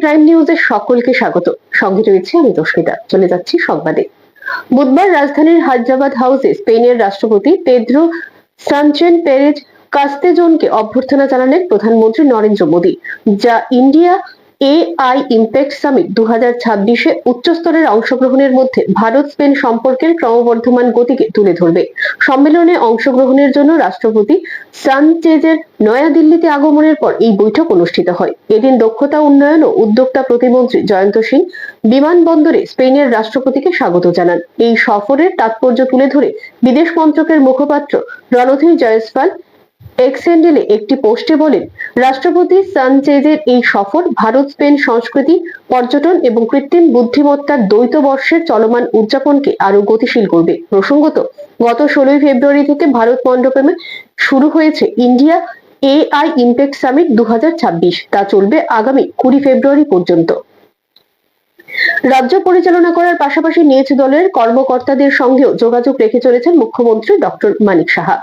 Prime নিউজের সকলকে স্বাগত। সঙ্গে রয়েছে আমি তস্মিতা। চলে যাচ্ছি সংবাদে। বুধবার রাজধানীর হায়দ্রাবাদ হাউসে স্পেনের রাষ্ট্রপতি পেদ্রো সানচেজ পেরেজ কাস্তেজোনকে অভ্যর্থনা জানালেন প্রধানমন্ত্রী নরেন্দ্র মোদী, যা ইন্ডিয়া এআই ইম্প্যাক্ট সামিট 2026-এ উচ্চস্তরের অংশগ্রহণের মধ্যে ভারত স্পেন সম্পর্কের ক্রমবর্ধমান গতিকে তুলে ধরবে। সম্মেলনে অংশগ্রহণের জন্য রাষ্ট্রপতি সানচেজের নয়াদিল্লিতে আগমনের পর এই বৈঠক অনুষ্ঠিত হয়। এদিন দক্ষতা উন্নয়ন ও উদ্যোক্তা প্রতিমন্ত্রী জয়ন্ত সিং বিমানবন্দরে স্পেনের রাষ্ট্রপতিকে স্বাগত জানান। এই সফরের তাৎপর্য তুলে ধরে বিদেশ মন্ত্রকের মুখপাত্র রণধীর জয়সওয়াল এক্স হ্যান্ডেলে একটি পোস্টে বলেন, রাষ্ট্রপতি সানচেজের এই সফর ভারত স্পেন সংস্কৃতি, পর্যটন এবং কৃত্রিম বুদ্ধিমত্তার দ্বৈত বর্ষের চলমান উদযাপনকে আরো গতিশীল করবে। প্রসঙ্গত, গত 16 ফেব্রুয়ারি থেকে ভারত মণ্ডপে শুরু হয়েছে ইন্ডিয়া এআই ইম্প্যাক্ট সামিট 2026। তা চলবে আগামী 20 ফেব্রুয়ারি পর্যন্ত। রাজ্য পরিচালনা করার পাশাপাশি নিজ দলের কর্মকর্তাদের সঙ্গেও যোগাযোগ রেখে চলেছেন মুখ্যমন্ত্রী ডক্টর মানিক সাহা।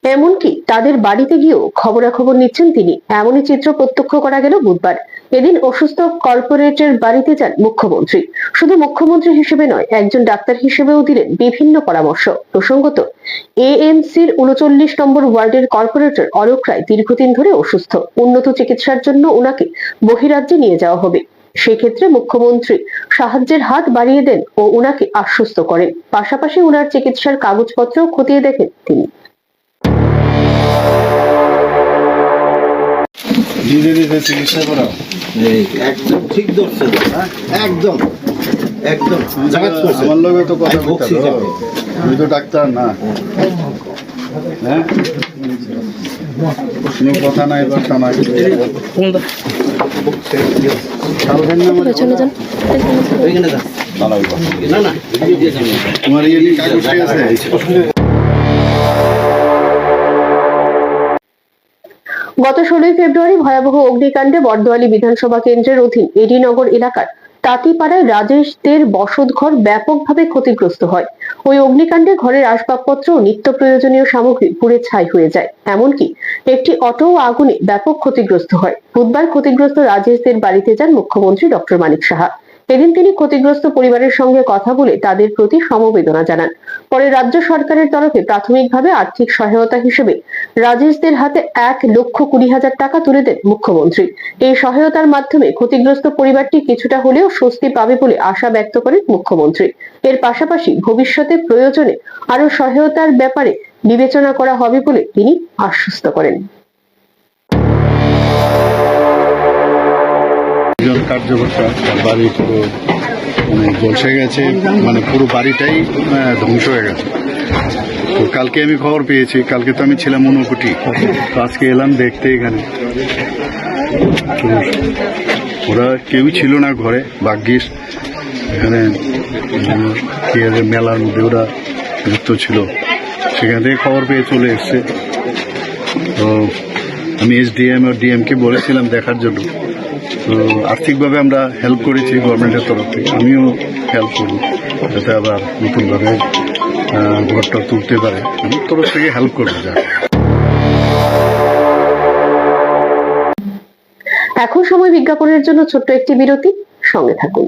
এমনকি তাদের বাড়িতে গিয়েও খবরাখবর নিচ্ছেন তিনি। এমনই চিত্র প্রত্যক্ষ করা গেল বুধবার। এদিন অসুস্থ কর্পোরেটের বাড়িতে যান মুখ্যমন্ত্রী। শুধু মুখ্যমন্ত্রী হিসেবে নয়, একজন ডাক্তার হিসেবেও দিলেন বিভিন্ন পরামর্শ। প্রসঙ্গত, এএমসির 39 নম্বর ওয়ার্ডের কর্পোরেটর অলোক রায় দীর্ঘদিন ধরে অসুস্থ। উন্নত চিকিৎসার জন্য ওনাকে বহিরাজ্যে নিয়ে যাওয়া হবে। সেক্ষেত্রে মুখ্যমন্ত্রী সাহায্যের হাত বাড়িয়ে দেন ও ওনাকে আশ্বস্ত করেন। পাশাপাশি ওনার চিকিৎসার কাগজপত্রও খতিয়ে দেখেন তিনি। ধীরে ধীরে চিকিৎসা করা একদম ঠিক ধরছে, একদম একদম আমার লোকের তো কথা বলছি, আমি তো ডাক্তার না। হ্যাঁ, কোনো কথা নাই, বার্তা নাই। তোমার ইয়ে কাগজ ঠিক আছে? গত 16 ফেব্রুয়ারি ভয়াবহ অগ্নিকাণ্ডে বর্দোয়ালী বিধানসভা কেন্দ্রের অধীন এডিনগর এলাকার তাঁতিপাড়ায় রাজেশ দের বসতঘর ব্যাপকভাবে ক্ষতিগ্রস্ত হয়। ওই অগ্নিকাণ্ডে ঘরের আসবাবপত্র ও নিত্য প্রয়োজনীয় সামগ্রী পুড়ে ছাই হয়ে যায়। এমনকি একটি অটোও আগুনে ব্যাপক ক্ষতিগ্রস্ত হয়। বুধবার ক্ষতিগ্রস্ত রাজেশ দের বাড়িতে যান মুখ্যমন্ত্রী ডক্টর মানিক সাহা। এদিন তিনি ক্ষতিগ্রস্ত পরিবারের সঙ্গে কথা বলে তাদের প্রতি সমবেদনা জানান। পরে রাজ্য সরকারের তরফে প্রাথমিকভাবে আর্থিক সহায়তা হিসেবে রাজেশদের হাতে 1,20,000 টাকা তুলে দেন মুখ্যমন্ত্রী। এই সহায়তার মাধ্যমে ক্ষতিগ্রস্ত পরিবারটি কিছুটা হলেও স্বস্তি পাবে বলে আশা ব্যক্ত করেন মুখ্যমন্ত্রী। এর পাশাপাশি ভবিষ্যতে প্রয়োজনে আরো সহায়তার ব্যাপারে বিবেচনা করা হবে বলে তিনি আশ্বস্ত করেন। কার্যকর্তা বাড়ি পুরো ধ্বংস হয়ে গেছে, পুরো বাড়িটাই ধ্বংস হয়ে গেছে। তো কালকে আমি খবর পেয়েছি, কালকে তো আমি ছিলাম ঊনকোটি, তো আজকে এলাম দেখতে এখানে। তো ওরা কেউই ছিল না ঘরে, ভাগ্যিস এখানে মেলার মধ্যে ওরা যুক্ত ছিল, সেখান থেকে খবর পেয়ে চলে এসছে। তো আমি এসডিএম ও ডিএমকে বলেছিলাম দেখার জন্য। তো আর্থিকভাবে আমরা হেল্প করেছি গভর্নমেন্টের তরফ থেকে, আমিও হেল্প করব যাতে আবার নতুনভাবে ঘরটা তুলতে পারে। আমি তরফ থেকে হেল্প করবো। এখন সময় বিজ্ঞাপনের জন্য ছোট্ট একটি বিরতি, সঙ্গে থাকুন।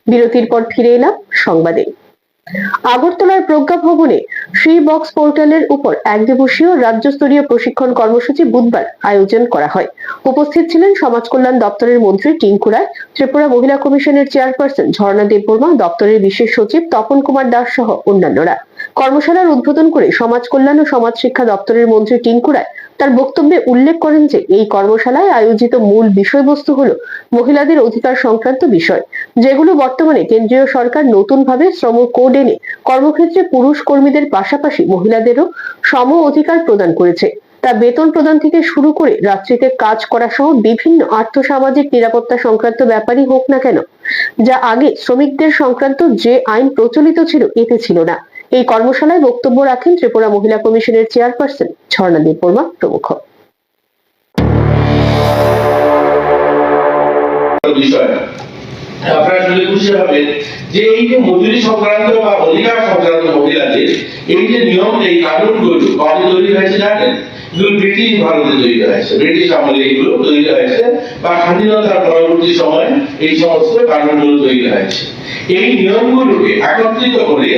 বিরতির পর ফিরে এলাম সংবাদে। আগরতলার প্রজ্ঞা ভবনে শ্রী বক্স পোর্টালের উপর এক দিবসীয় রাজ্যস্তরীয় প্রশিক্ষণ কর্মসূচি বুধবার আয়োজন করা হয়। উপস্থিত ছিলেন সমাজ কল্যাণ দপ্তরের মন্ত্রী টিঙ্কু রায়, ত্রিপুরা মহিলা কমিশনের চেয়ারপারসন ঝর্ণা দেববর্মা, দপ্তরের বিশেষ সচিব তপন কুমার দাস সহ অন্যান্যরা। কর্মশালার উদ্বোধন করে সমাজ কল্যাণ ও সমাজ শিক্ষা দপ্তরের মন্ত্রী টিঙ্কু রায় তার বক্তব্যে উল্লেখ করেন যে এই কর্মশালায় আয়োজিত মূল বিষয়বস্তু হলো মহিলাদের অধিকার সংক্রান্ত বিষয়, যেগুলো বর্তমানে কেন্দ্রীয় সরকার নতুনভাবে শ্রম কোড এনে কর্মক্ষেত্রে পুরুষ কর্মীদের পাশাপাশি মহিলাদেরও সম অধিকার প্রদান করেছে। তা বেতন প্রদান থেকে শুরু করে রাত্রিতে কাজ করা সহ বিভিন্ন আর্থসামাজিক নিরাপত্তা সংক্রান্ত ব্যাপারই হোক না কেন, যা আগে শ্রমিকদের সংক্রান্ত যে আইন প্রচলিত ছিল এতে ছিল না। এই কর্মশালায় বক্তব্য রাখেন ত্রিপুরা মহিলা কমিশনের চেয়ারপারসন ঝর্ণা দেববর্মা প্রমুখ। আপনারা শুনে খুশি হবেন যে এই যে মজুরি সংক্রান্ত বা অধিকার সংক্রান্ত মহিলাদের এই যে নিয়ম, এই কানুনগুলো কবে তৈরি হয়েছে জানেন? এগুলো ব্রিটিশ ভারতে তৈরি হয়েছে, ব্রিটিশ আমলে এগুলো তৈরি হয়েছে বা স্বাধীনতার পরবর্তী সময় এই সমস্ত কানুনগুলো তৈরি হয়েছে। এই নিয়মগুলোকে একত্রিত করে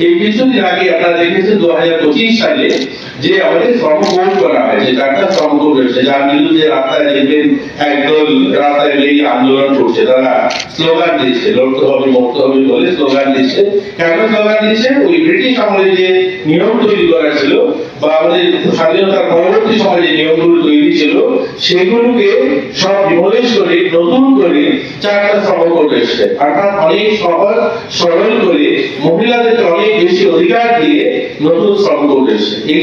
এই কিছুদিন আগে আপনারা দেখেছেন 2025 সালে যে আমাদের শ্রম কোড করা হয়েছে, চারটা শ্রম কোড হয়েছে, যার বিরুদ্ধে রাস্তায় দেখবেন একদল রাস্তায় বেরিয়ে আন্দোলন করছে, তারা স্লোগান দিচ্ছে, লড়তে হবে মুক্ত হবে বলে স্লোগান দিচ্ছে। কেন স্লোগান দিচ্ছে? ওই ব্রিটিশ আমলে যে নিয়ম তৈরি করা ছিল বা আমাদের স্বাধীনতার পরবর্তী সময়ে যে নিয়মগুলো তৈরি ছিল সেগুলোকে সব বিমোচ করে নতুন করে চারটা শ্রম কোড এসেছে, অর্থাৎ অনেক সহজ সরল করে মহিলাদেরকে অনেক বেশি অধিকার দিয়ে নতুন শ্রম কোড এসেছে। এই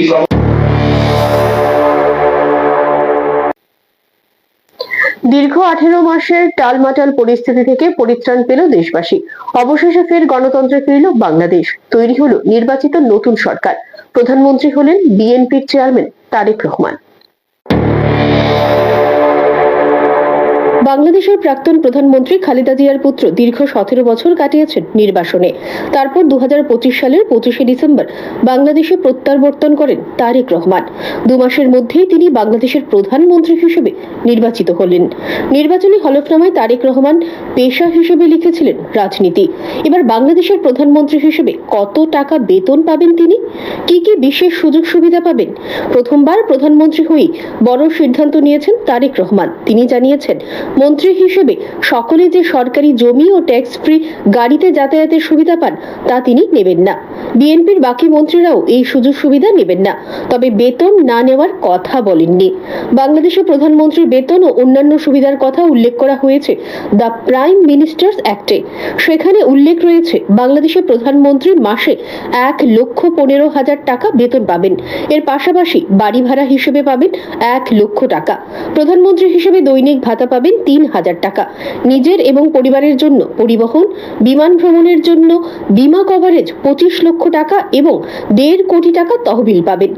দীর্ঘ 18 মাসের টালমাটাল পরিস্থিতি থেকে পরিত্রাণ পেল দেশবাসী। অবশেষে ফের গণতন্ত্রে ফিরল বাংলাদেশ। তৈরি হলো নির্বাচিত নতুন সরকার। প্রধানমন্ত্রী হলেন বিএনপির চেয়ারম্যান তারেক রহমান। বাংলাদেশের প্রাক্তন প্রধানমন্ত্রী খালেদা জিয়ার পুত্র দীর্ঘ 17 বছর কাটিয়েছেন নির্বাসনে। তারপর 2025 সালের 25শে ডিসেম্বর বাংলাদেশে প্রত্যাবর্তন করেন তারেক রহমান। 2 মাসের মধ্যেই তিনি বাংলাদেশের প্রধানমন্ত্রী হিসেবে নির্বাচিত হলেন। নির্বাচনী হলফনামায় তারেক রহমান পেশা হিসেবে লিখেছিলেন রাজনীতি। এবার বাংলাদেশের প্রধানমন্ত্রী হিসেবে কত টাকা বেতন পাবেন তিনি, কি কি বিশেষ সুযোগ সুবিধা পাবেন? প্রথমবার প্রধানমন্ত্রী হয়ে বড় সিদ্ধান্ত নিয়েছেন তারেক রহমান। তিনি জানিয়েছেন, মন্ত্রী হিসেবে সকলে যে সরকারি জমি ও ট্যাক্স ফ্রি গাড়িতে যাতায়াতের সুবিধা পান তা তিনি নেবেন না। বিএনপির বাকি মন্ত্রীরাও এই সুযোগ সুবিধা নেবেন না, তবে বেতন না নেওয়ার কথা বলেননি। বাংলাদেশের প্রধানমন্ত্রীর বেতন ও অন্যান্য সুবিধার কথা উল্লেখ করা হয়েছে দ্য প্রাইম মিনিস্টার্স অ্যাক্টে। সেখানে উল্লেখ রয়েছে বাংলাদেশের প্রধানমন্ত্রী মাসে 1,15,000 টাকা বেতন পাবেন। এর পাশাপাশি বাড়ি ভাড়া হিসেবে পাবেন 1 লক্ষ টাকা। প্রধানমন্ত্রী হিসেবে দৈনিক ভাতা পাবেন 3,000 টাকা। নিজের এবং পরিবারের জন্য পরিবহন, বিমান ভ্রমণের জন্য বীমা কভারেজ 25 লক্ষ টাকা এবং 1.5 কোটি টাকা তহবিল পাবেন।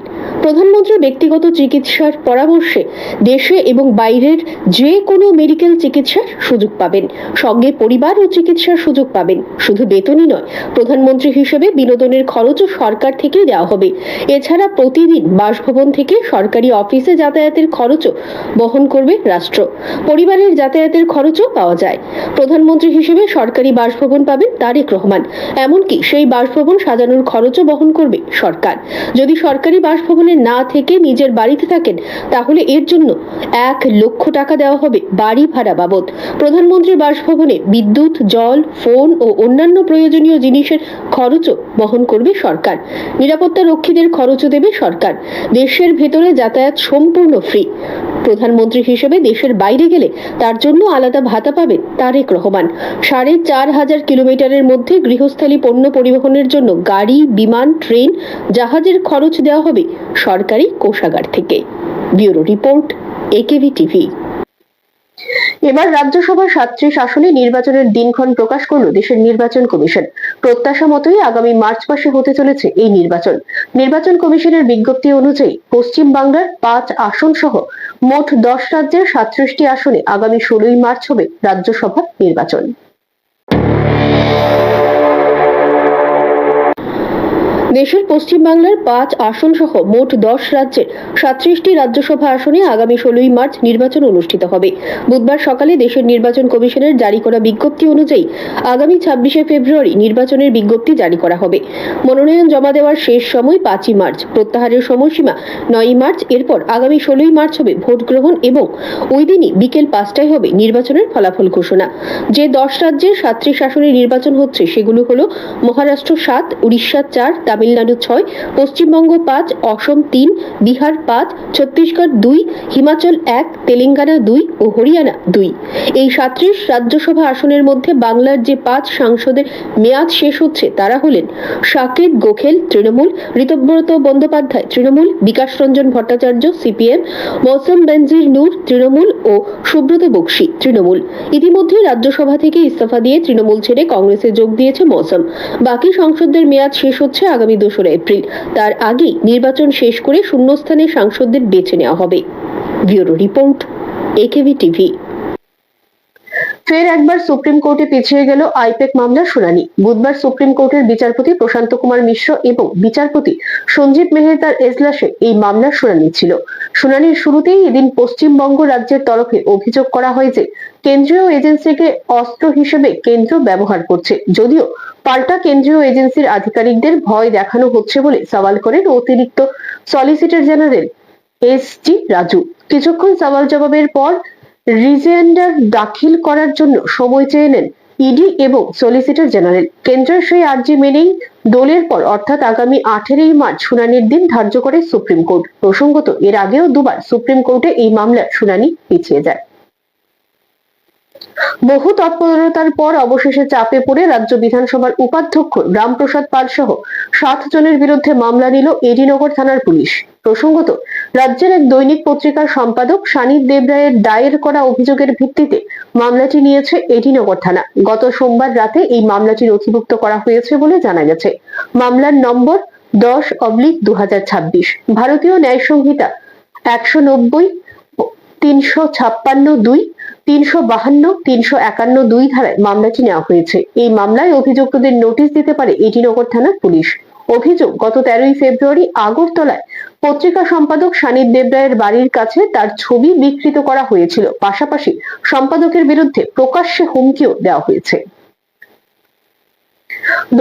প্রধানমন্ত্রীর ব্যক্তিগত চিকিৎসার পরামর্শে দেশে এবং বাইরের যে কোনো মেডিকেল চিকিৎসার সুযোগ পাবেন, সঙ্গে পরিবার ও চিকিৎসার সুযোগ পাবেন। শুধু বেতনই নয়, প্রধানমন্ত্রী হিসেবে বিনোদনের খরচও সরকার থেকেই দেওয়া হবে। এছাড়া প্রতিদিন বাসভবন থেকে সরকারি অফিসে যাতায়াতের খরচও বহন করবে রাষ্ট্র। পরিবারের যাতায়াতের খরচও পাওয়া যায়। প্রধানমন্ত্রী হিসেবে সরকারি বাসভবন পাবেন তারেক রহমান, এমনকি সেই বাসভবন সাজানোর খরচও বহন করবে সরকার। যদি সরকারি বাসভবনে না থেকে নিজের বাড়িতে থাকেন তাহলে এর জন্য 1 লক্ষ টাকা দেওয়া হবে বাড়ি ভাড়া বাবদ। প্রধানমন্ত্রীর বাসভবনে বিদ্যুৎ, জল, ফোন ও অন্যান্য প্রয়োজনীয় জিনিসের খরচও বহন করবে সরকার। নিরাপত্তা রক্ষীদের খরচও দেবে সরকার। দেশের ভেতরে যাতায়াত সম্পূর্ণ ফ্রি। প্রধানমন্ত্রী হিসেবে দেশের বাইরে গেলে তার জন্য আলাদা ভাতা পাবেন তারেক রহমান। 4,500 কিলোমিটারের মধ্যে গৃহস্থালী পণ্য পরিবহনের জন্য গাড়ি, বিমান, ট্রেন, জাহাজের খরচ দেওয়া হবে সরকারি কোষাগার থেকে। Bureau report, AKV TV. এবার রাজ্যসভার 37 আসনে নির্বাচনের দিনক্ষণ প্রকাশ করল দেশের নির্বাচন কমিশন। প্রত্যাশা মতোই আগামী মার্চ মাসে হতে চলেছে এই নির্বাচন। নির্বাচন কমিশনের বিজ্ঞপ্তি অনুযায়ী পশ্চিম বাংলার 5 আসন সহ মোট 10 রাজ্যের 37টি আসনে আগামী 16ই মার্চ হবে রাজ্যসভা নির্বাচন। দেশের পশ্চিমবাংলার 5 আসন সহ মোট 10 রাজ্যের 37টি রাজ্যসভা আসনে আগামী 16ই মার্চ নির্বাচন অনুষ্ঠিত হবে। বুধবার সকালে দেশের নির্বাচন কমিশনের জারি করা বিজ্ঞপ্তি অনুযায়ী আগামী 26শে ফেব্রুয়ারি নির্বাচনের বিজ্ঞপ্তি জারি করা হবে। মনোনয়ন জমা দেওয়ার শেষ সময় 5ই মার্চ, প্রত্যাহারের সময়সীমা 9ই মার্চ। এরপর আগামী 16ই মার্চ হবে ভোট গ্রহণ এবং ওই দিনই বিকেল 5টায় হবে নির্বাচনের ফলাফল ঘোষণা। যে 10 রাজ্যের 37 আসনে নির্বাচন হচ্ছে সেগুলো হলো মহারাষ্ট্র 7, উড়িষ্যা 4, তামিলনাড়ু 6, পশ্চিমবঙ্গ 5, অসম 3, বিহার 5, ছত্তিশগড় 2, হিমাচল 1, তেলেঙ্গানা 2 ও হরিয়ানা 2। এই 37 রাজ্যসভা আসনের মধ্যে বাংলার যে 5 সাংসদের মেয়াদ শেষ হচ্ছে তারা হলেন সাকেত গোখেল তৃণমূল, ঋতব্রত বন্দ্যোপাধ্যায় তৃণমূল, বিকাশ রঞ্জন ভট্টাচার্য সিপিএম, মৌসম বেনজির নূর তৃণমূল ও সুব্রত বক্সী তৃণমূল। ইতিমধ্যে রাজ্যসভা থেকে ইস্তফা দিয়ে তৃণমূল ছেড়ে কংগ্রেসে যোগ দিয়েছে মৌসম। বাকি সাংসদদের মেয়াদ শেষ হচ্ছে আগামী 2রা এপ্রিল। তার আগেই নির্বাচন শেষ করে শূন্যস্থানে সাংসদদের বেছে নেওয়া হবে। Bureau report, AKB TV. ফের একবার সুপ্রিম কোর্টে পিছিয়ে গেল আইপ্যাক মামলার শুনানি। বুধবার সুপ্রিম কোর্টের বিচারপতি প্রশান্ত কুমার মিশ্র এবং বিচারপতি সঞ্জীব মেহতার এজলাসে এই মামলার শুনানি ছিল। শুনানির শুরুতেই এদিন পশ্চিমবঙ্গ রাজ্যের তরফে অভিযোগ করা হয় যে কেন্দ্রীয় এজেন্সিকে অস্ত্র হিসেবে কেন্দ্র ব্যবহার করছে, যদিও পাল্টা কেন্দ্রীয় এজেন্সির আধিকারিকদের ভয় দেখানো হচ্ছে বলে সওয়াল করেন অতিরিক্ত সলিসিটর জেনারেল এস.জি. রাজু। কিছুক্ষণ সওয়াল জবাবের পর রিজেন্ডার দাখিল করার জন্য সময় চেয়ে নেন ইডি এবং সলিসিটর জেনারেল। কেন্দ্রের সেই আর্জি মেনেই দোলের পর অর্থাৎ আগামী 18ই মার্চ শুনানির দিন ধার্য করে সুপ্রিম কোর্ট। প্রসঙ্গত, এর আগেও দুবার সুপ্রিম কোর্টে এই মামলার শুনানি পিছিয়ে যায়। বহু তৎপরতার পর অবশেষে চাপে পড়ে রাজ্য বিধানসভার উপাধ্যক্ষ রামপ্রসাদ পাল সহ 7 জনের বিরুদ্ধে মামলা নিল এডিনগর থানার পুলিশ। প্রসঙ্গত, রাজ্যের এক দৈনিক পত্রিকার সম্পাদক সানিদ দেবরায়ের দায়ের করা অভিযোগের ভিত্তিতে মামলাটি নিয়েছে এডিনগর থানা। গত সোমবার রাতে এই মামলাটি নথিভুক্ত করা হয়েছে বলে জানা গেছে। মামলার নম্বর 10/2026, ভারতীয় ন্যায় সংহিতা 190, 356(2), 352, 351(2) ধারায় মামলাটি নেওয়া হয়েছে। এই মামলায় অভিযুক্তদের নোটিশ দিতে পারে এডিনগর থানার পুলিশ। অভিযোগ, গত 13ই ফেব্রুয়ারি আগরতলায় পত্রিকা সম্পাদক সানিদ দেবরায়ের বাড়ির কাছে তার ছবি বিকৃত করা হয়েছিল। পাশাপাশি সম্পাদকের বিরুদ্ধে প্রকাশ্যে হুমকিও দেওয়া হয়েছে।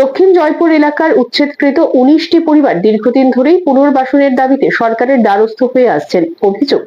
দক্ষিণ জয়পুর এলাকার উচ্ছেদকৃত 19টি পরিবার দীর্ঘদিন ধরেই পুনর্বাসনের দাবিতে সরকারের দ্বারস্থ হয়ে আসছেন। অভিযোগ,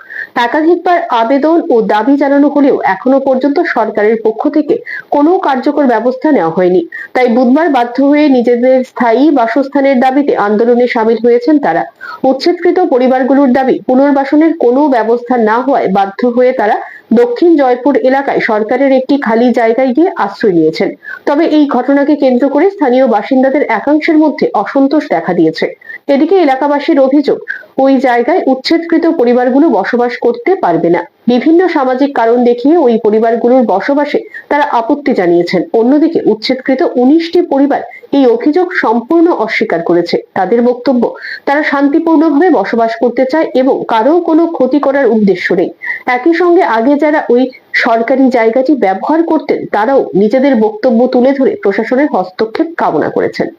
একাধিকবার আবেদন ও দাবি জানানো হলেও এখনো পর্যন্ত সরকারের পক্ষ থেকে কোনো কার্যকর ব্যবস্থা নেওয়া হয়নি। তাই বুধবার বাধ্য হয়ে নিজেদের স্থায়ী বাসস্থানের দাবিতে আন্দোলনে সামিল হয়েছেন তারা। উচ্ছেদকৃত পরিবারগুলোর দাবি, পুনর্বাসনের কোনো ব্যবস্থা না হওয়ায় বাধ্য হয়ে তারা দক্ষিণ জয়পুর এলাকায় সরকারের একটি খালি জায়গায় গিয়ে আশ্রয় নিয়েছেন। তবে এই ঘটনাকে কেন্দ্র করে স্থানীয় বাসিন্দাদের একাংশের মধ্যে অসন্তোষ দেখা দিয়েছে। এদিকে এলাকাবাসীর অভিযোগ, ওই জায়গায় উচ্ছেদকৃত পরিবারগুলো বসবাস করতে পারবে না। বিভিন্ন সামাজিক কারণ দেখিয়ে ওই পরিবারগুলোর বসবাসে তারা আপত্তি জানিয়েছেন। অন্যদিকে উচ্ছেদকৃত 19টি পরিবার এই অভিযোগ সম্পূর্ণ অস্বীকার করেছে। তাদের বক্তব্য, তারা শান্তিপূর্ণভাবে বসবাস করতে চায় এবং কারো কোনো ক্ষতি করার উদ্দেশ্য নেই। একই সঙ্গে আগে যারা ওই সরকারি জায়গাটি ব্যবহার করতেন তারাও নিজেদের বক্তব্য তুলে ধরে প্রশাসনের হস্তক্ষেপ কামনা করেছেন।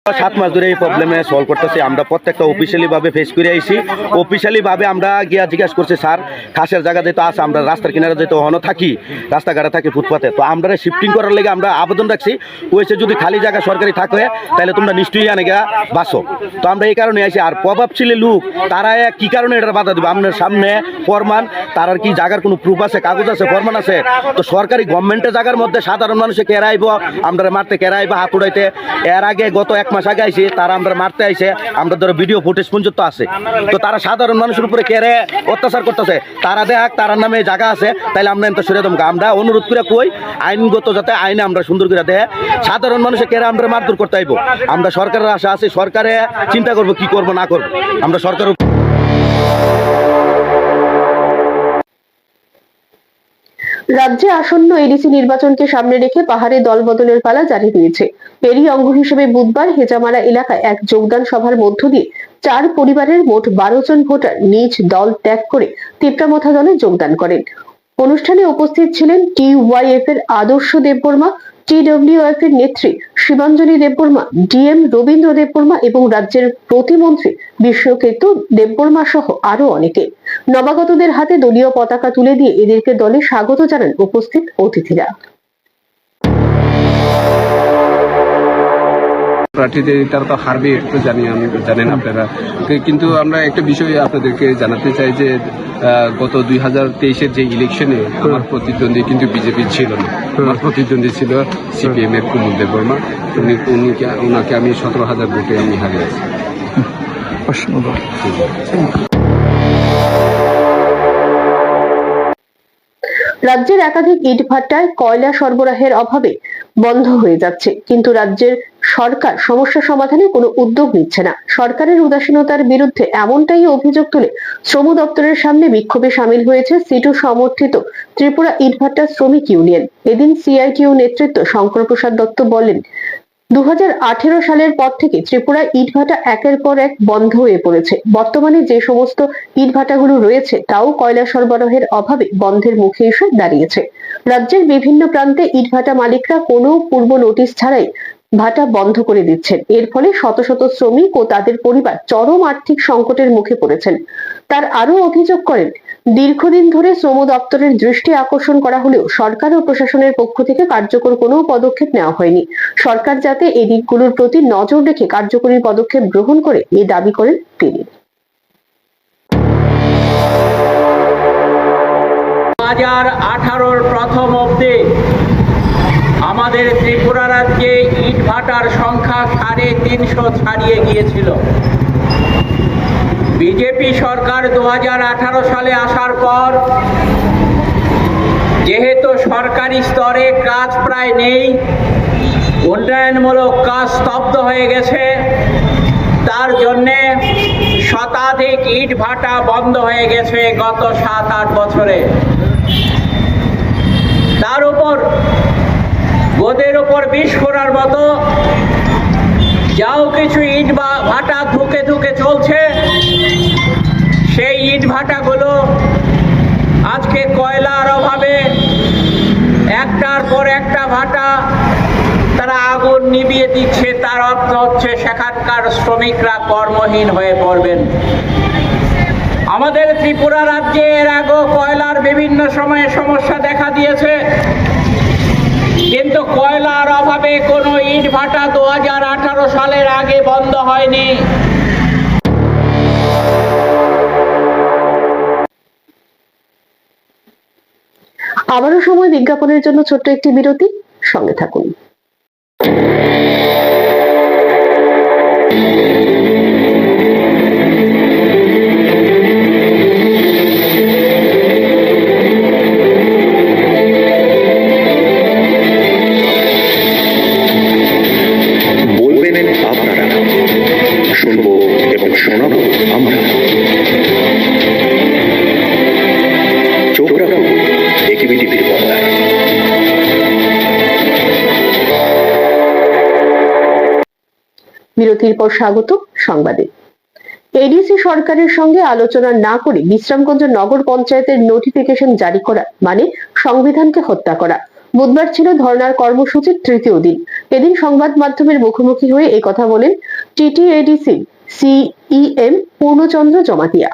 7 মাস ধরে এই প্রবলেমে সলভ করতেছি। আমরা প্রত্যেকটা অফিসিয়ালি ভাবে ফেস করে আইছি। অফিসিয়ালি ভাবে আমরা গিয়া জিজ্ঞাসা করছি, স্যার খাসের জায়গা যেহেতু আছে, আমরা রাস্তার কিনারে যেহেতু হনো থাকি, রাস্তাঘাটে থাকি, ফুটপাতে, তো আমরা শিফটিং করার লেগে আমরা আবেদন রাখছি। ওইসে যদি খালি জায়গা সরকারি থাকে তাহলে তোমরা নিশ্চয়ই আনে গা বাসো। তো আমরা এই কারণে আইছি। আর প্রভাবশালী লোক তারা কি কারণে এটা বাধা দেবে? আপনার সামনে ফরমান, তার কি জায়গার কোনো প্রুফ আছে, কাগজ আছে, ফরমান আছে? তো সরকারি গভর্নমেন্টের জায়গার মধ্যে সাধারণ মানুষে কেরা আইব, আমরা মারতে কেরা আইব, হাত উড়াইতে। এর আগে গত 1 মাস আগে আইছে, তারা আমরা মারতে আইছে, আমরা ধরো ভিডিও ফুটেজ পর্যন্ত আছে। তো তারা সাধারণ মানুষের উপরে কেড়ে অত্যাচার করতেছে। তারা দেখ তার নামে জায়গা আছে, তাইলে আমরা এত সরে দমকা। আমরা অনুরোধ করে কই, আইনগত যাতে আইনে আমরা সুন্দর করে দেয়, সাধারণ মানুষের কেড়ে আমরা মারধর করতে আইব। আমরা সরকারের আশা আছে, সরকারে চিন্তা করবো কি করবো না করবো। আমরা সরকার রাজ্যে আসন্ন এডিসি নির্বাচনকে সামনে রেখে পাহাড়ে দল বদলের পালা জারি হয়েছে। এরই অঙ্গ হিসেবে বুধবার হেজামারা এলাকায় এক যোগদান সভার মধ্য দিয়ে 4 পরিবারের মোট 12 জন ভোটার নিজ দল ত্যাগ করে তিপ্রামথা দলে যোগদান করেন। অনুষ্ঠানে উপস্থিত ছিলেন TYF এর আদর্শ দেববর্মা, TWF এর নেত্রী শিবাঞ্জলি দেববর্মা, ডিএম রবীন্দ্র দেববর্মা এবং রাজ্যের প্রতিমন্ত্রী বিশ্বকেতু দেববর্মা সহ আরো অনেকে। নবাগতদের হাতে দলীয় পতাকা তুলে দিয়ে এদেরকে দলে স্বাগত জানান উপস্থিত অতিথিরা। প্রার্থীদের তারা তো হারবে একটু জানেন আপনারা, কিন্তু আমরা একটা বিষয় আপনাদেরকে জানাতে চাই যে গত 2023-এর যে ইলেকশনে আমার প্রতিদ্বন্দ্বী কিন্তু বিজেপি ছিল না, আমার প্রতিদ্বন্দ্বী ছিল CPM এর কুমুদ দেববর্মা। ওনাকে আমি 17,000 ভোটে আমি হারিয়েছি। রাজ্যের একাধিক ইটভাটায় কয়লা সরবরাহের অভাবে বন্ধ হয়ে যাচ্ছে, কিন্তু রাজ্যের সরকার সমস্যা সমাধানে কোনো উদ্যোগ নিচ্ছে না। সরকারের উদাসীনতার বিরুদ্ধে এমনটাই অভিযোগ তুলে শ্রম দপ্তরের সামনে বিক্ষোভে সামিল হয়েছে সিটু সমর্থিত ত্রিপুরা ইটভাটা শ্রমিক ইউনিয়ন। এদিন CITU নেতৃত্ব শঙ্কর প্রসাদ দত্ত বলেন, 2018 সালের পর থেকে ত্রিপুরায় ইটভাটা একের পর এক বন্ধ হয়ে পড়েছে। বর্তমানে যে সমস্ত ইটভাটাগুলো রয়েছে তাও কয়লা সরবরাহের অভাবে বন্ধের মুখে এসে দাঁড়িয়েছে। রাজ্যের বিভিন্ন প্রান্তে ইটভাটা মালিকরা কোনো পূর্ব নোটিশ ছাড়াই ভাটা বন্ধ করে দিচ্ছেন। এর ফলে শত শত শ্রমিক ও তাদের পরিবার চরম আর্থিক সংকটের মুখে পড়েছেন। তার আরো অভিযোগ করেন, দীর্ঘদিন ধরে শ্রম দপ্তরের দৃষ্টি আকর্ষণ করা হলেও সরকার ও প্রশাসনের পক্ষ থেকে কার্যকর কোনো পদক্ষেপ নেওয়া হয়নি। সরকার যাতে এই দিকগুলোর প্রতি নজর রেখে কার্যকরী পদক্ষেপ গ্রহণ করে এই দাবি করেন তিনি। 2018-র প্রথম অব্দে আমাদের ত্রিপুরা রাজ্যে ইটভাটার সংখ্যা 350 ছাড়িয়ে গিয়েছিল। বিজেপি সরকার 2018 সালে আসার পর যেহেতু সরকারি স্তরে কাজ প্রায় নেই, উন্নয়নমূলক কাজ স্তব্ধ হয়ে গেছে, তার জন্যে শতাধিক ইটভাটা বন্ধ হয়ে গেছে গত 7-8 বছরে। তার উপর গোদের উপর বিষ ফোঁড়ার মতো যাও কিছু ইট ভাটা ধুকে ধুকে চলছে। সেই ইট ভাটাগুলো আজকে কয়লার অভাবে একটার পর একটা ভাটা তারা আগুন নিভিয়ে দিচ্ছে। তার অর্থ হচ্ছে সেখানকার শ্রমিকরা কর্মহীন হয়ে পড়বেন। আমাদের ত্রিপুরা রাজ্যে এর আগেও কয়লার বিভিন্ন সময়ে সমস্যা দেখা দিয়েছে, কিন্তু কয়লার অভাবে কোনো ইট ভাটা 2018 সালের আগে বন্ধ হয়নি। আবারও সময় বিজ্ঞাপনের জন্য ছোট্ট একটি বিরতি, সঙ্গে থাকুন। বলবেন আপনারা, শুনবো এবং শোনাবো আমরা। চোখ রাখুন AKB টিভির পর্দায়। বিরতির পর স্বাগত সংবাদে। এডিসি সরকারের সঙ্গে আলোচনা না করে বিশ্রামগঞ্জ নগর পঞ্চায়েতের নোটিফিকেশন জারি করা মানে সংবিধানকে হত্যা করা। বুধবার ছিল ধর্নার কর্মসূচির তৃতীয় দিন। এদিন সংবাদ মাধ্যমের মুখোমুখি হয়ে একথা বলেন TTADC CEM পূর্ণচন্দ্র জমাতিয়া।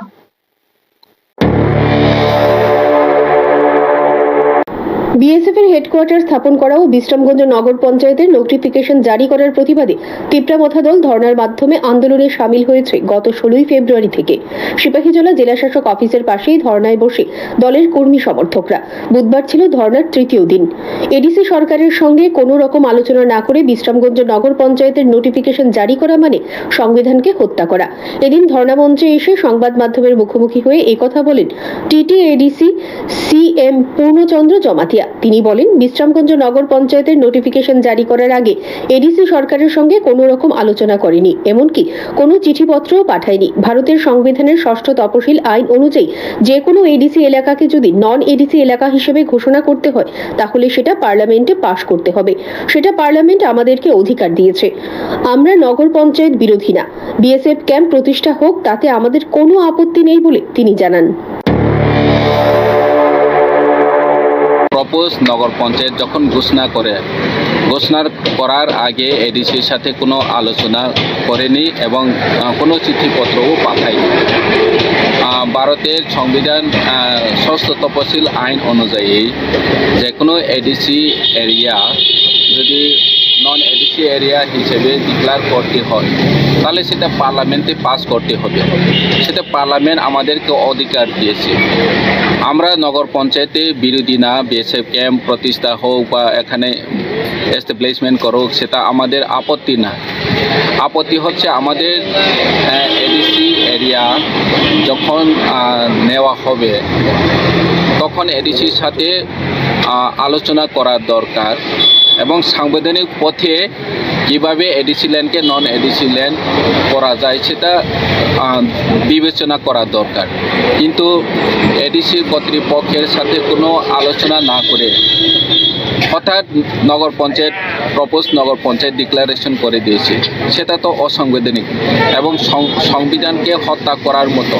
বিএসএফ এর হেডকোয়ার্টার স্থাপন করা ও বিশ্রামগঞ্জ নগর পঞ্চায়েতের নোটিফিকেশন জারি করার প্রতিবাদে তিপ্রামথা দল ধর্নার মাধ্যমে আন্দোলনে সামিল হয়েছে গত 16 ফেব্রুয়ারি থেকে। সিপাহীজলা জেলাশাসক অফিসের পাশেই ধর্নায় বসে দলের কর্মী সমর্থকরা। বুধবার ছিল ধর্নার তৃতীয় দিন। এডিসি সরকারের সঙ্গে কোনো রকম আলোচনা না করে বিশ্রামগঞ্জ নগর পঞ্চায়েতের নোটিফিকেশন জারি করা মানে সংবিধানকে হত্যা করা। এদিন ধর্না মঞ্চে এসে সংবাদ মাধ্যমের মুখোমুখি হয়ে একথা বলেন TTADC CM পূর্ণচন্দ্র জমাতিয়া। তিনি বলেন, বিশ্রামগঞ্জ নগর পঞ্চায়েতের নোটিফিকেশন জারি করার আগে এডিসি সরকারের সঙ্গে কোনো রকম আলোচনা করেনি, এমনকি কোনো চিঠিপত্রও পাঠায়নি। ভারতের সংবিধানের 6ষ্ঠ তফসিল আইন অনুযায়ী যে কোনো এডিসি এলাকাকে যদি নন এডিসি এলাকা হিসেবে ঘোষণা করতে হয় তাহলে সেটা পার্লামেন্টে পাশ করতে হবে। সেটা পার্লামেন্ট আমাদেরকে অধিকার দিয়েছে। আমরা নগর পঞ্চায়েত বিরোধী না। বিএসএফ ক্যাম্প প্রতিষ্ঠা হোক, তাতে আমাদের কোনো আপত্তি নেই বলে তিনি জানান। প্রপোজ নগর পঞ্চায়েত যখন ঘোষণা করার আগে এডিসির সাথে কোনো আলোচনা করেনি এবং কোনো চিঠিপত্রও পাঠায়নি। ভারতের সংবিধান ষষ্ঠ তফসিল আইন অনুযায়ী যে কোনো এডিসি এরিয়া যদি নন এডিসি এরিয়া হিসেবে ডিক্লার করতে হয় তাহলে সেটা পার্লামেন্টে পাস করতে হবে। সেটা পার্লামেন্ট আমাদেরকে অধিকার দিয়েছে। আমরা নগর পঞ্চায়েতে বিরোধী না, বিএসএফ ক্যাম্প প্রতিষ্ঠা হোক বা এখানে এস্টাবলিশমেন্ট করুক, সেটা আমাদের আপত্তি না। আপত্তি হচ্ছে আমাদের এডিসি এরিয়া যখন নেওয়া হবে তখন এডিসির সাথে আলোচনা করার দরকার এবং সাংবিধানিক পথে কীভাবে এডিসি ল্যান্ডকে নন এডিসি ল্যান্ড করা যায় সেটা বিবেচনা করা দরকার। কিন্তু এডিসি কর্তৃপক্ষের সাথে কোনো আলোচনা না করে হঠাৎ নগর পঞ্চায়েত নগর পঞ্চায়েত ডিক্লারেশন করে দিয়েছে, সেটা তো অসাংবিধানিক এবং সংবিধানকে হত্যা করার মতো।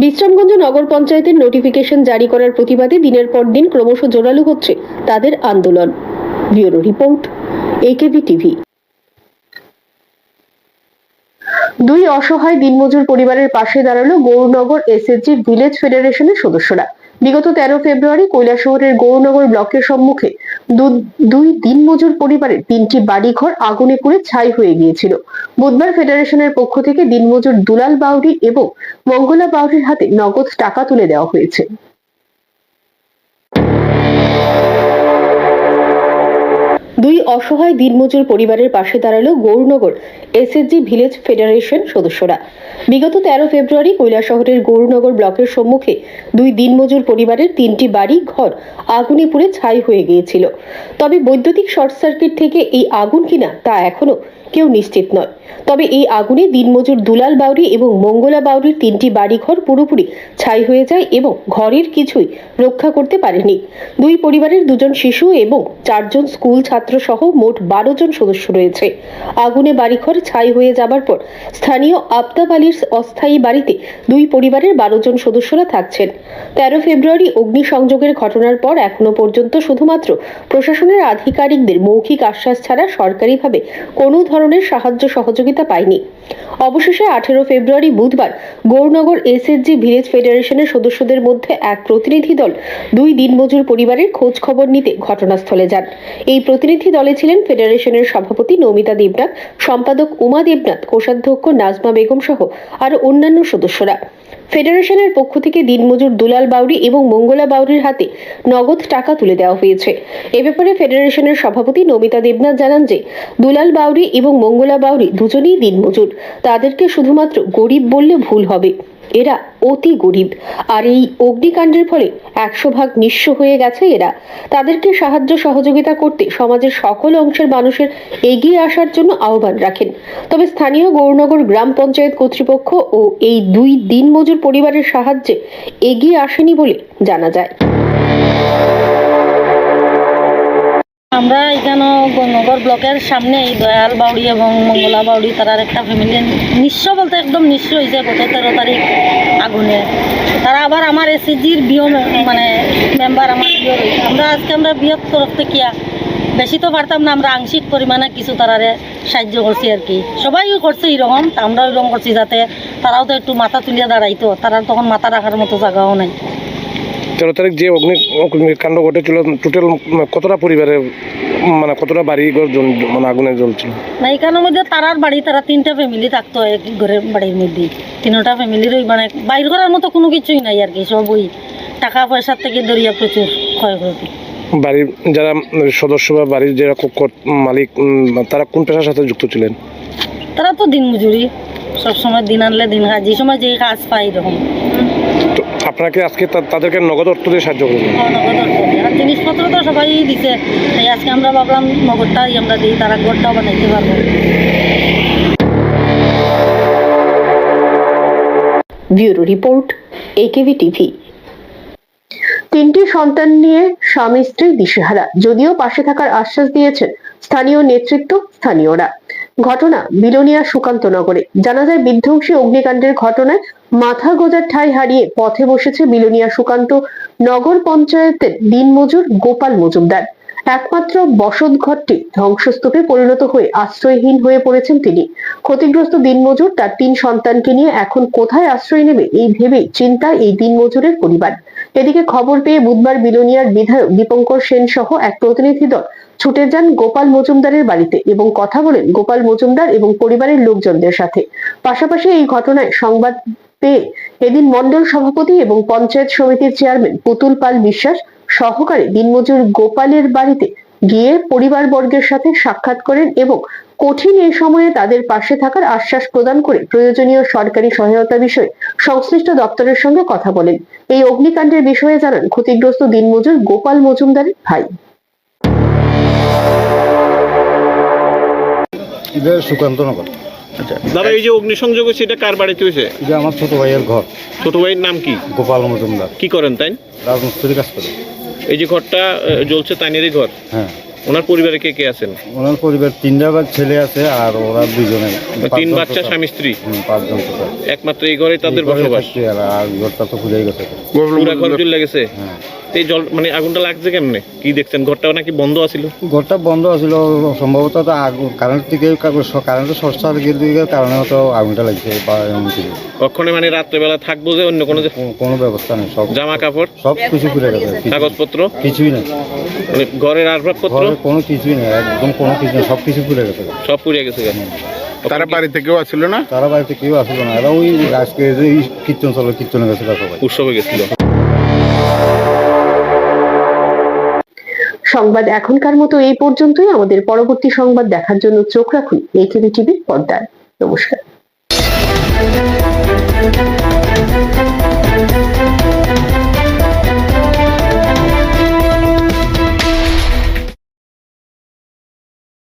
বিশ্রামগঞ্জ নগর পঞ্চায়েতের নোটিফিকেশন জারি করার প্রতিবাদে দিনের পর দিন ক্রমশ জোরালো হচ্ছে তাদের আন্দোলন। Bureau report, AKB TV. দুই অসহায় দিনমজুর পরিবারের পাশে দাঁড়ালো গৌরনগর এসএসজি ভিলেজ ফেডারেশনের সদস্যরা। বিগত 13 ফেব্রুয়ারি কৈলাসহরের গৌরনগর ব্লকের সম্মুখে দুই দিনমজুর পরিবারের 3টি বাড়িঘর আগুনে পুড়ে ছাই হয়ে গিয়েছিল। বুধবার ফেডারেশনের পক্ষ থেকে দিনমজুর দুলাল বাউরি এবং মঙ্গলা বাউরির হাতে নগদ টাকা তুলে দেওয়া হয়েছে। দুই অসহায় দিনমজুর পরিবারের পাশে দাঁড়ালো গৌরনগর এসএসজি ভিলেজ ফেডারেশন সদস্যরা। বিগত 13 ফেব্রুয়ারি কৈলাসহরের গৌরনগর ব্লকের সম্মুখে দুই দিনমজুর পরিবারের 3টি বাড়ি ঘর আগুনে পুড়ে ছাই হয়ে গিয়েছিল। তবে বৈদ্যুতিক শর্ট সার্কিট থেকে এই আগুন কিনা তা এখনো কেউ নিশ্চিত নয়। তবে এই আগুনে দিনমজুর দুলাল বাউরি এবং মঙ্গলা বাউরির 3টি বাড়িঘর পুরোপুরি ছাই হয়ে যায় এবং ঘরের কিছুই রক্ষা করতে পারেনি। দুই পরিবারের 2 জন শিশু এবং 4 জন স্কুল ছাত্র সহ মোট 12 জন সদস্য রয়েছে। আগুনে বাড়িঘর ছাই হয়ে যাবার পর স্থানীয় আফতাব আলীর অস্থায়ী বাড়িতে দুই পরিবারের 12 জন সদস্যরা থাকছেন। 13 ফেব্রুয়ারি অগ্নিসংযোগের ঘটনার পর এখনো পর্যন্ত শুধুমাত্র প্রশাসনের আধিকারিকদের মৌখিক আশ্বাস ছাড়া সরকারিভাবে কোনো ধরনের সাহায্য সহযোগিতা পায়নি। অবশেষে 18 ফেব্রুয়ারি বুধবার গৌরনগর এসএসজি ভিলেজ ফেডারেশনের সদস্যদের মধ্যে এক প্রতিনিধি দল দুই দিনমজুর পরিবারের খোঁজ খবর নিতে ঘটনাস্থলে যান। এই প্রতিনিধি দলে ছিলেন ফেডারেশনের সভাপতি নমিতা দেবনাথ, সম্পাদক উমা দেবনাথ, কোষাধ্যক্ষ নাজমা বেগম সহ আরো অন্যান্য সদস্যরা। ফেডারেশনের পক্ষ থেকে দিনমজুর দুলাল বাউরি এবং মঙ্গলা বাউরির হাতে নগদ টাকা তুলে দেওয়া হয়েছে। এ ব্যাপারে ফেডারেশনের সভাপতি নমিতা দেবনাথ জানান যে দুলাল বাউরি এবং মঙ্গলা বাউরি দুজনেই দিনমজুর। তাদেরকে শুধুমাত্র গরিব বললে ভুল হবে, এরা অতি গরিব। আর এই অগ্নিকাণ্ডের ফলে 100 ভাগ নিঃস্ব হয়ে গেছে এরা। তাদেরকে সাহায্য সহযোগিতা করতে সমাজের সকল অংশের মানুষের এগিয়ে আসার জন্য আহ্বান রাখেন। তবে স্থানীয় গৌরনগর গ্রাম পঞ্চায়েত কর্তৃপক্ষ ও এই দুই দিনমজুর পরিবারের সাহায্যে এগিয়ে আসেনি বলে জানা যায়। আমরা এখানে গৌরনগর ব্লকের সামনে এই দয়াল বাউরি এবং মঙ্গলা বাউরি তারার একটা ফ্যামিলি নিঃস্ব বলতে একদম নিঃস্ব হয়েছে গত 13 তারিখ আগুনে। তারা আবার আমার এসএসজির বিও মানে মেম্বার আমার বিও রয়েছে। আমরা বিয়ের তরফ থেকে বেশি তো পারতাম না, আমরা আংশিক পরিমাণে কিছু তারারে সাহায্য করছি আর কি। সবাই করছে এরকম, আমরাও এরকম করছি যাতে তারাও তো একটু মাথা তুলিয়ে দাঁড়াইতো। তারা তখন মাথা রাখার মতো জায়গাও নাই। 13 তারিখ যে অগ্নিকাণ্ড ঘটেছিল টোটাল কতটা পরিবারের মানে কতটা বাড়ি ঘর মানে আগুনে জ্বলছিল? না এখানের মধ্যে তারার বাড়ি তারা 3টা ফ্যামিলি থাকতো এক ঘরের বাড়ির মধ্যে। 3টা ফ্যামিলিরই মানে বাইর করার মতো কোনো কিছুই নাই আর কি। সব ওই টাকা পয়সার থেকে দরিয়া প্রচুর ক্ষয়ক্ষতি। বাড়ির যারা সদস্য বা বাড়ির যারা মালিক তারা কোন পেশার সাথে যুক্ত ছিলেন? তারা তো দিনমজুরি, সবসময় দিন আনলে দিন কাজ, যে সময় যে কাজ পায় এরকম। তো আপনাকে আজকে তাদেরকে নগদ অর্থ দিয়ে সাহায্য করবেন? নগদ অর্থ দিয়ে, আর জিনিসপত্র তো সবাই দিছে, তাই আজকে আমরা ভাবলাম নগদটাই আমরা দিই, তারা ঘরটাও বানাইতে পারবো। Bureau report, AKB TV. 3টি সন্তান নিয়ে স্বামী স্ত্রী দিশেহারা, যদিও পাশে থাকার আশ্বাস দিয়েছেন স্থানীয় নেতৃত্ব, স্থানীয়রা। ঘটনা বিলোনিয়া সুকান্তনগরে। জানা যায় বিধ্বংসী অগ্নিকাণ্ডের ঘটনায় মাথা গোজার ঠাঁই হারিয়ে পথে বসেছে বিলোনিয়া সুকান্ত নগর পঞ্চায়েতের দিনমজুর গোপাল মজুমদার। একমাত্র বসত ঘরটি ধ্বংসস্তূপে পরিণত হয়ে আশ্রয়হীন হয়ে পড়েছেন তিনি। ক্ষতিগ্রস্ত দিনমজুর তার 3 সন্তানকে নিয়ে এখন কোথায় আশ্রয় নেবে এই ভেবেই চিন্তায় এই দিনমজুরের পরিবার। এদিকে খবর পেয়ে বুধবার বিলোনিয়ার বিধায়ক দীপঙ্কর সেন সহ এক প্রতিনিধি দল ছুটে যান গোপাল মজুমদারের বাড়িতে এবং কথা বলেন গোপাল মজুমদার এবং পরিবারের লোকজনদের সাথে। পাশাপাশি এই ঘটনায় সংবাদ পেয়ে এদিন মণ্ডল সভাপতি এবং পঞ্চায়েত সমিতির চেয়ারম্যান পুতুল পাল বিশ্বাস সহকারে দিনমজুর গোপালের বাড়িতে গিয়ে পরিবারবর্গের সাথে সাক্ষাৎ করেন এবং কঠিন এই সময়ে তাদের পাশে থাকার আশ্বাস প্রদান করে প্রয়োজনীয় সরকারি সহায়তা বিষয়ে সংশ্লিষ্ট দপ্তরের সঙ্গে কথা বলেন। এই অগ্নিকাণ্ডের বিষয়ে জানান ক্ষতিগ্রস্ত দিনমজুর গোপাল মজুমদারের ভাই। সুকান্তনগর। আচ্ছা দাদা, এই যে অগ্নিসংযোগ হয়েছে এটা কার বাড়িতে হয়েছে? এটা আমার ছোট ভাইয়ের ঘর। ছোট ভাইয়ের নাম কি? গোপাল মজুমদার। কি করেন তাই? রাজমিস্ত্রি কাজ করে। এই যে ঘরটা জ্বলছে তাইনেরই ঘর? হ্যাঁ। ওনার পরিবারে কে কে আছেন? ওনার পরিবার 3টা ছেলে আছে আর ওরা 2 জনে। 3 বাচ্চা, স্বামী স্ত্রী? 5 জন টোটাল। একমাত্র এই ঘরে তাদের বসবাস? আর ঘরটা তো পুড়ে গেছে। পুরা ঘর জ্বলে গেছে? হ্যাঁ। এই জল মানে আগুনটা লাগছে কেমনে? কি দেখছেন? ঘরটা নাকি বন্ধ আছিল? ঘরটা বন্ধ আছিল, সম্ভবত আগুন কারেন্ট থেকে কারেন্টের শর্ট সার্কিটের কারণে হয়তো আগুনটা লাগছে বা এমন কিছু। কখনো মানে রাত্রেবেলা থাকবো যে অন্য কোনো কোনো ব্যবস্থা নেই, সব জামা কাপড় সব কিছু পুড়ে গেছে। কাগজপত্র কিছুই নেই, মানে ঘরের আসবাবপত্র কোনো কিছুই নেই, একদম কোনো কিছু নেই, সব কিছু পুড়ে গেছে। সব পুড়ে গেছে। তারা বাড়িতে কেউ আসছিল না? তারা বাড়িতে কেউ আসলো না, এরা ওই আজকে কীর্তন চলো, কীর্তনে গেছিল, সবাই উৎসবে গেছিল। সংবাদ এখনকার মতো এই পর্যন্তই। আমাদের পরবর্তী সংবাদ দেখার জন্য চোখ রাখুন AKB টিভির পর্দায়। নমস্কার।